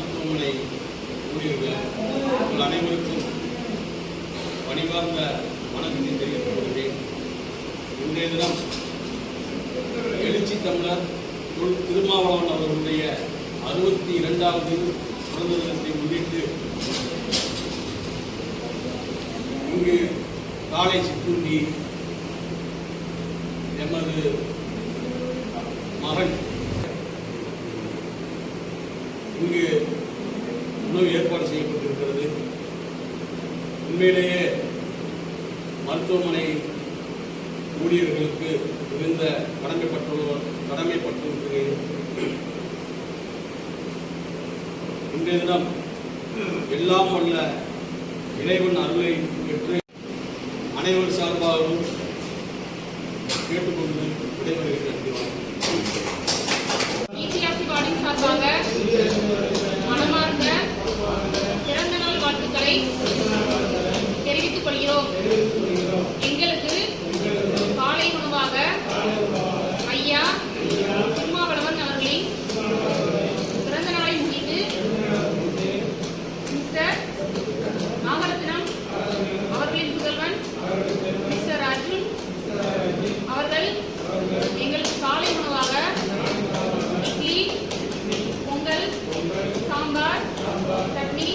மருத்துவமனை ஊழியர்கள் உங்கள் அனைவருக்கும் பணிவார்ந்த வணக்கத்தை தெரிவித்துக் கொள்கிறேன். இன்றைய தினம் எழுச்சி தமிழர் திருமாவளவன் அவர்களுடைய 62வது பிறந்த தினத்தை முன்னிட்டு இங்கு காலை சிற்றுண்டி எமது மகன் இங்கு உணவு ஏற்பாடு செய்யப்பட்டிருக்கிறது. உண்மையிலேயே மருத்துவமனை ஊழியர்களுக்கு மிகுந்த கடமைப்பட்டிருக்கிறேன். இன்றைய தினம் எல்லாம் வல்ல இறைவன் அருளை பெற்று அனைவர் சார்பாகவும் கேட்டுக்கொண்டு விடைபெறுகிறேன். சார்பாக மனமார்ந்த பிறந்த நாள் வாழ்த்துக்களை தெரிவித்துக் கொள்கிறோம். எங்களுக்கு காலை உணவாக ஐயா திருமாவளவன் அவர்களின் பிறந்த நாளை முன்னிட்டு மிஸ்டர் நாகரத்னம் அவர்களின் புதல்வன் மிஸ்டர் அர்ஜுன் அவர்கள் எங்களுக்கு காலை உணவாக இட்லி, பொங்கல், சாம்பார், சட்னி,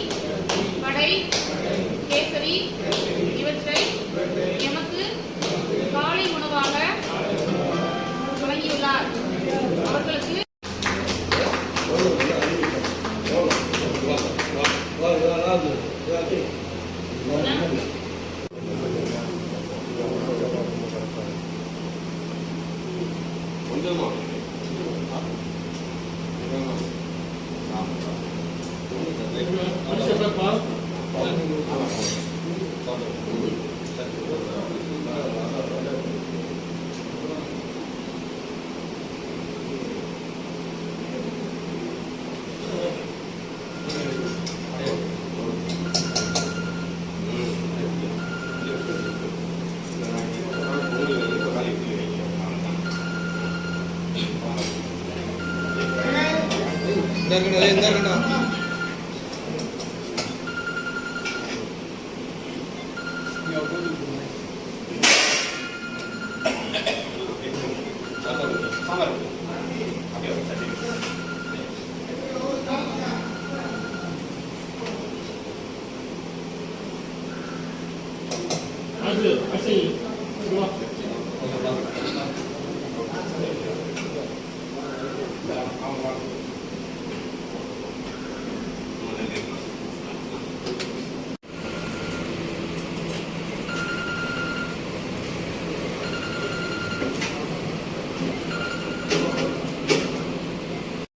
வடை, கேசரி இவற்றை எமக்கு காலை உணவாக வழங்கியுள்ளார். அவர்களுக்கு I see.